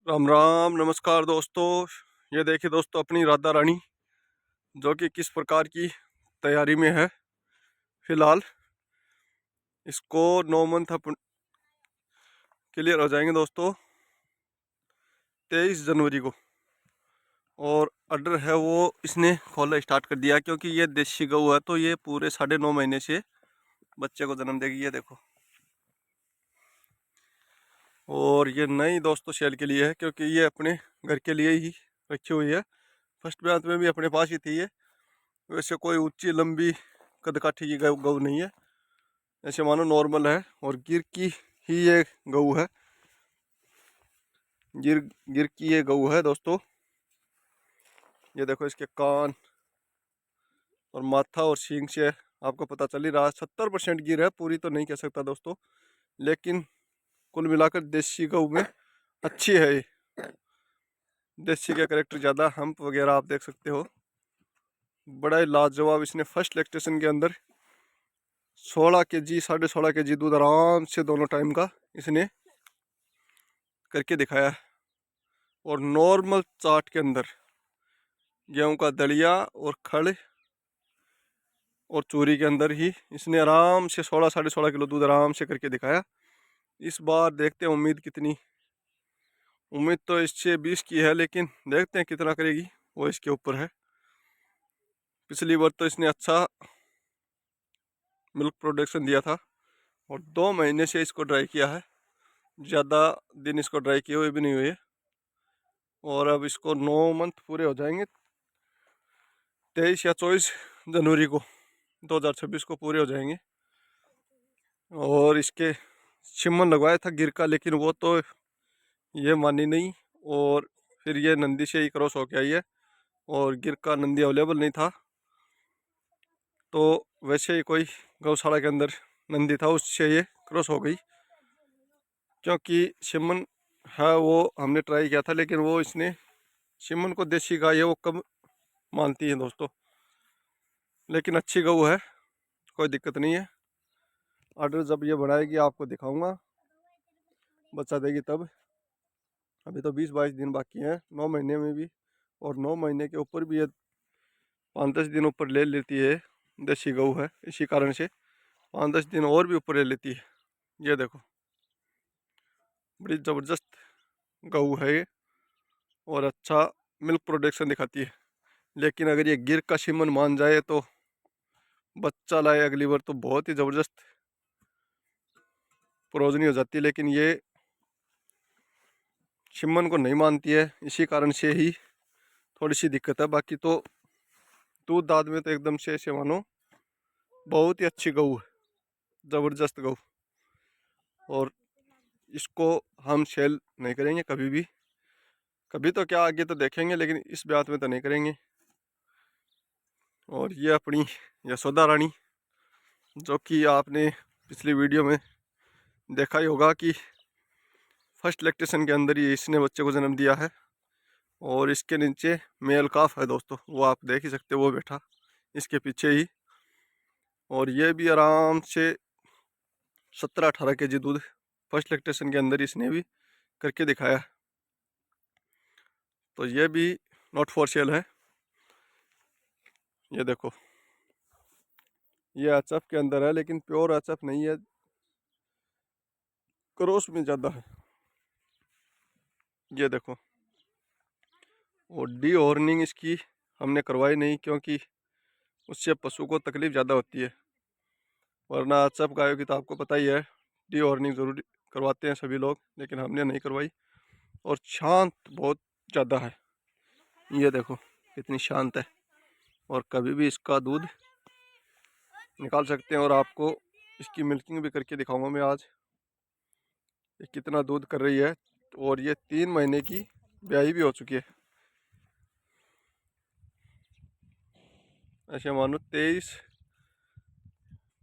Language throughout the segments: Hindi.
राम राम नमस्कार दोस्तों। ये देखिए दोस्तों अपनी राधा रानी जो कि किस प्रकार की तैयारी में है फिलहाल। इसको 9 मंथ अपन क्लियर हो जाएंगे दोस्तों 23 जनवरी को। और अडर है वो इसने खोलना स्टार्ट कर दिया क्योंकि ये देसी गऊ है, तो ये पूरे 9.5 महीने से बच्चे को जन्म देगी। ये देखो, और ये नई दोस्तों सेल के लिए है क्योंकि ये अपने घर के लिए ही रखी हुई है। फर्स्ट ब्याह में भी अपने पास ही थी ये। वैसे कोई ऊंची लंबी कदकाठी की गऊ नहीं है, ऐसे मानो नॉर्मल है। और गिर की ही ये गऊ है, गिर गिर की ये गऊ है दोस्तों। ये देखो इसके कान और माथा और सींग से आपको पता चल ही रहा है 70% गिर है, पूरी तो नहीं कह सकता दोस्तों, लेकिन कुल मिलाकर देसी गऊ में अच्छी है ये। देसी का करेक्टर ज़्यादा, हम्प वगैरह आप देख सकते हो। बड़ा ही लाजवाब, इसने फर्स्ट लैक्टेशन के अंदर 16 kg 16.5 kg दूध आराम से दोनों टाइम का इसने करके दिखाया है। और नॉर्मल चाट के अंदर गेहूं का दलिया और खड़ और चूरी के अंदर ही इसने आराम से 16 साढ़े 16 किलो दूध आराम से करके दिखाया। इस बार देखते हैं उम्मीद कितनी। उम्मीद तो इससे 20 की है, लेकिन देखते हैं कितना करेगी, वो इसके ऊपर है। पिछली बार तो इसने अच्छा मिल्क प्रोडक्शन दिया था और 2 महीने से इसको ड्राई किया है, ज़्यादा दिन इसको ड्राई किए हुए भी नहीं हुए। और अब इसको 9 मंथ पूरे हो जाएंगे 23 या 24 जनवरी को 2026 को पूरे हो जाएंगे। और इसके छिमन लगवाया था गिर का, लेकिन वो तो ये मानी नहीं। और फिर ये नंदी से ही क्रॉस होके आई है, और गिर का नंदी अवेलेबल नहीं था, तो वैसे ही कोई गौशाला के अंदर नंदी था, उससे ये क्रॉस हो गई। क्योंकि सिमन है वो हमने ट्राई किया था, लेकिन वो इसने सिमन को देसी गाय है वो कम मानती है दोस्तों। लेकिन अच्छी गऊ है, कोई दिक्कत नहीं है। ऑर्डर जब ये बढ़ाएगी आपको दिखाऊंगा, बच्चा देगी तब। अभी तो 20-22 दिन बाकी हैं 9 महीने में भी, और 9 महीने के ऊपर भी ये 5-10 दिन ऊपर ले लेती है। देसी गऊ है, इसी कारण से 5-10 दिन और भी ऊपर ले लेती है। ये देखो, बड़ी ज़बरदस्त गऊ है ये, और अच्छा मिल्क प्रोडक्शन दिखाती है। लेकिन अगर ये गिर का शिमन मान जाए तो बच्चा लाए अगली बार तो बहुत ही ज़बरदस्त प्रोजनी हो जाती है। लेकिन ये शिमन को नहीं मानती है, इसी कारण से ही थोड़ी सी दिक्कत है। बाकी तो दूध दाद में तो एकदम से ऐसे मानो बहुत ही अच्छी गऊ है, ज़बरदस्त गऊ। और इसको हम सेल नहीं करेंगे कभी भी, कभी तो क्या आगे तो देखेंगे, लेकिन इस ब्यात में तो नहीं करेंगे। और ये अपनी यशोदा रानी, जो कि आपने पिछली वीडियो में देखा ही होगा कि फर्स्ट लैक्टेशन के अंदर ही इसने बच्चे को जन्म दिया है। और इसके नीचे मेल काफ है दोस्तों, वो आप देख ही सकते हो, वो बैठा इसके पीछे ही। और ये भी आराम से 17-18 kg दूध फर्स्ट लैक्टेशन के अंदर इसने भी करके दिखाया। तो ये भी नॉट फॉर सेल है। ये देखो, ये एचएफ के अंदर है, लेकिन प्योर एचएफ नहीं है, क्रॉस में ज़्यादा है। ये देखो, और डी हॉर्निंग इसकी हमने करवाई नहीं, क्योंकि उससे पशु को तकलीफ़ ज़्यादा होती है। वरना एचएफ गायों की तो आपको पता ही है, डी हॉर्निंग ज़रूरी करवाते हैं सभी लोग, लेकिन हमने नहीं करवाई। और शांत बहुत ज़्यादा है, ये देखो कितनी शांत है। और कभी भी इसका दूध निकाल सकते हैं, और आपको इसकी मिल्किंग भी करके दिखाऊंगा मैं आज, ये कितना दूध कर रही है। और ये 3 महीने की ब्याही भी हो चुकी है। ऐसे मानो 23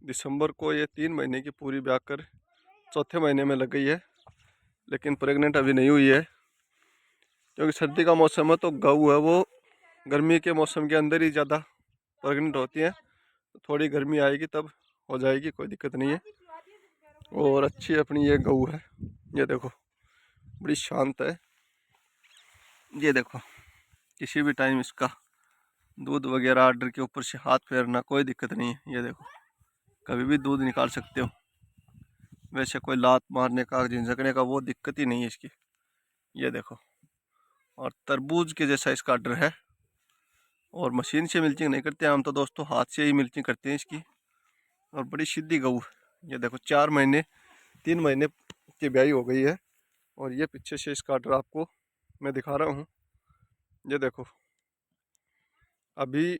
दिसंबर को ये 3 महीने की पूरी ब्याह कर चौथे महीने में लग गई है, लेकिन प्रेग्नेंट अभी नहीं हुई है। क्योंकि सर्दी का मौसम है, तो गऊ है वो गर्मी के मौसम के अंदर ही ज़्यादा प्रेग्नेंट होती है। तो थोड़ी गर्मी आएगी तब हो जाएगी, कोई दिक्कत नहीं है। और अच्छी अपनी ये गऊ है, ये देखो बड़ी शांत है। ये देखो, किसी भी टाइम इसका दूध वगैरह आर्डर के ऊपर से हाथ फेरना कोई दिक्कत नहीं है। ये देखो, कभी भी दूध निकाल सकते हो। वैसे कोई लात मारने का, झिंझकने का वो दिक्कत ही नहीं है इसकी। ये देखो, और तरबूज के जैसा इसका आर्डर है। और मशीन से मिल्चिंग नहीं करते हम तो दोस्तों, हाथ से ही मिल्चिंग करते हैं इसकी। और बड़ी सीधी गऊ। ये देखो, 4 महीने 3 महीने की ब्याई हो गई है। और ये पीछे से इसका आर्डर आपको मैं दिखा रहा हूँ। ये देखो, अभी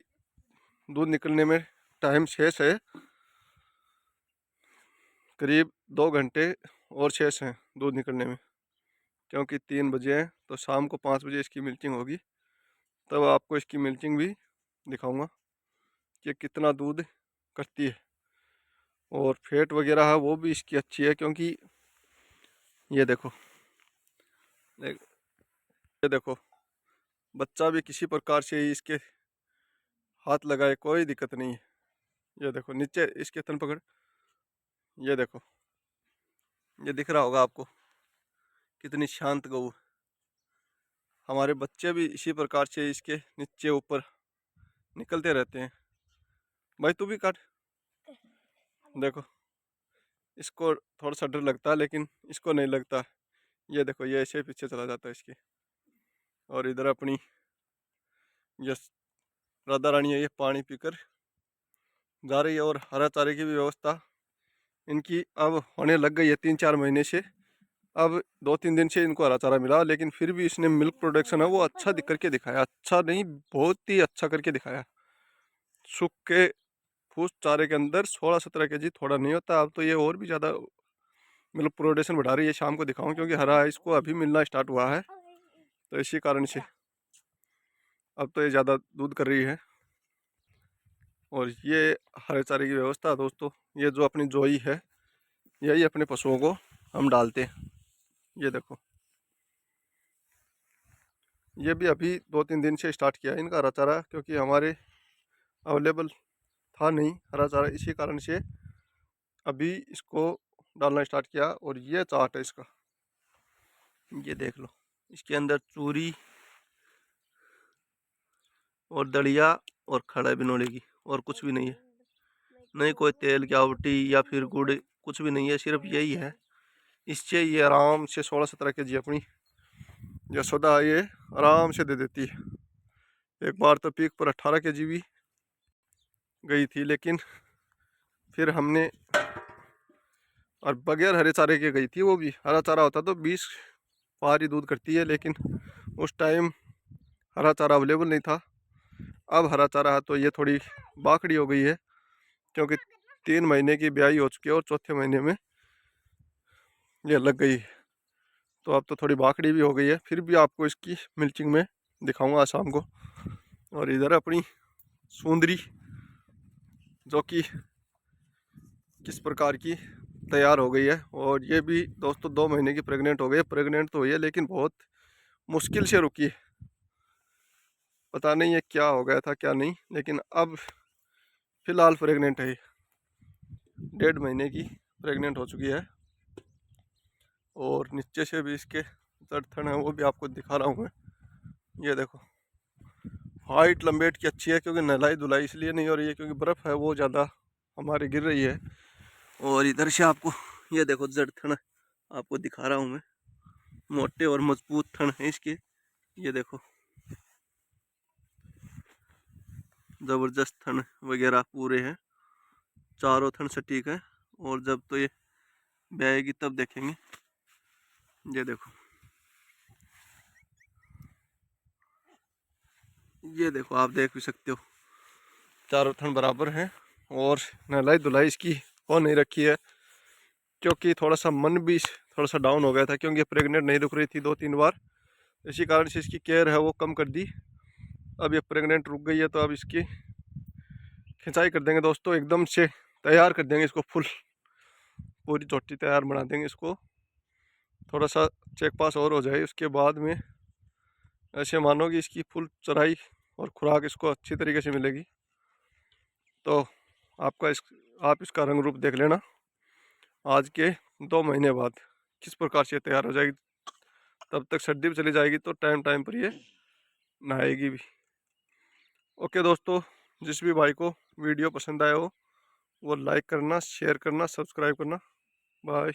दूध निकलने में टाइम शेष है, करीब 2 घंटे और शेष हैं दूध निकलने में। क्योंकि 3 बजे हैं तो शाम को 5 बजे इसकी मिल्चिंग होगी, तब आपको इसकी मिल्चिंग भी दिखाऊंगा कि कितना दूध करती है। और फैट वगैरह है वो भी इसकी अच्छी है, क्योंकि ये देखो, ये देखो, बच्चा भी किसी प्रकार से ही इसके हाथ लगाए कोई दिक्कत नहीं है। ये देखो, नीचे इसके तन पकड़। ये देखो, ये दिख रहा होगा आपको कितनी शांत गऊ है। हमारे बच्चे भी इसी प्रकार से इसके नीचे ऊपर निकलते रहते हैं। भाई तू भी काट। देखो, इसको थोड़ा सा डर लगता है लेकिन इसको नहीं लगता। ये देखो, ये ऐसे पीछे चला जाता है इसके। और इधर अपनी यस राधा रानी है, ये पानी पीकर जा रही है। और हरा चारे की भी व्यवस्था इनकी अब होने लग गई है 3-4 महीने से। अब 2-3 दिन से इनको हरा चारा मिला, लेकिन फिर भी इसने मिल्क प्रोडक्शन है वो अच्छा करके दिखाया। अच्छा नहीं, बहुत ही अच्छा करके दिखाया। सूखे फूस चारे के अंदर 16-17 kg थोड़ा नहीं होता। अब तो ये और भी ज़्यादा मिल्क प्रोडक्शन बढ़ा रही है। शाम को दिखाऊं, क्योंकि हरा इसको अभी मिलना स्टार्ट हुआ है, तो इसी कारण से अब तो ये ज़्यादा दूध कर रही है। और ये हरे चारे की व्यवस्था दोस्तों, ये जो अपनी जोई है यही अपने पशुओं को हम डालते हैं। ये देखो, ये भी अभी 2-3 दिन से स्टार्ट किया है इनका हरा चारा, क्योंकि हमारे अवेलेबल था नहीं हरा चारा, इसी कारण से अभी इसको डालना स्टार्ट किया। और ये चाट है इसका, ये देख लो, इसके अंदर चूरी और दलिया और खड़ा बिनोले की, और कुछ भी नहीं है। नहीं कोई तेल की आवटी या फिर गुड़, कुछ भी नहीं है, सिर्फ यही है। इससे ये आराम से 16-17 kg अपनी यशोदा ये आराम से दे देती है। एक बार तो पीक पर 18 kg भी गई थी, लेकिन फिर हमने, और बगैर हरे चारे के गई थी वो भी। हरा चारा होता तो 20 पार ही दूध करती है, लेकिन उस टाइम हरा चारा अवेलेबल नहीं था। अब हरा चारा है तो ये थोड़ी बाखड़ी हो गई है, क्योंकि 3 महीने की ब्याई हो चुकी है और चौथे महीने में ये लग गई है। तो अब तो थोड़ी बाखड़ी भी हो गई है। फिर भी आपको इसकी मिल्चिंग में दिखाऊंगा शाम को। और इधर अपनी सुंदरी, जो कि किस प्रकार की तैयार हो गई है। और ये भी दोस्तों 2 महीने की प्रेग्नेंट हो गई है। प्रेग्नेंट तो हुई है लेकिन बहुत मुश्किल से रुकी है। पता नहीं है क्या हो गया था क्या नहीं, लेकिन अब फिलहाल प्रेग्नेंट है। 1.5 महीने की प्रेग्नेंट हो चुकी है। और नीचे से भी इसके जड़थन है वो भी आपको दिखा रहा हूँ मैं। ये देखो, हाइट लंबेट की अच्छी है, क्योंकि नहलाई धुलाई इसलिए नहीं हो रही है क्योंकि बर्फ़ है वो ज़्यादा हमारे गिर रही है। और इधर से आपको ये देखो जड़थन आपको दिखा रहा हूँ मैं, मोटे और मजबूत थन है इसके। ये देखो, ज़बरदस्त थन वगैरह पूरे हैं, चारों थन सटीक है। और जब तो ये ब्याएगी तब देखेंगे। ये देखो, ये देखो, आप देख भी सकते हो चारों थन बराबर हैं। और नहलाई धुलाई इसकी हो नहीं रखी है, क्योंकि थोड़ा सा मन भी थोड़ा सा डाउन हो गया था, क्योंकि प्रेग्नेंट नहीं रुक रही थी 2-3 बार। इसी कारण से इसकी केयर है वो कम कर दी। अब ये प्रेग्नेंट रुक गई है तो अब इसकी खिंचाई कर देंगे दोस्तों, एकदम से तैयार कर देंगे इसको, फुल पूरी चोटी तैयार बना देंगे इसको। थोड़ा सा चेक पास और हो जाए उसके बाद में ऐसे मानो कि इसकी फुल चराई और खुराक इसको अच्छी तरीके से मिलेगी। तो आप इसका रंग रूप देख लेना आज के 2 महीने बाद किस प्रकार से तैयार हो जाएगी। तब तक सर्दी भी चली जाएगी तो टाइम टाइम पर ये नहाएगी भी। ओके दोस्तों, जिस भी भाई को वीडियो पसंद आया हो वो लाइक करना, शेयर करना, सब्सक्राइब करना। बाय।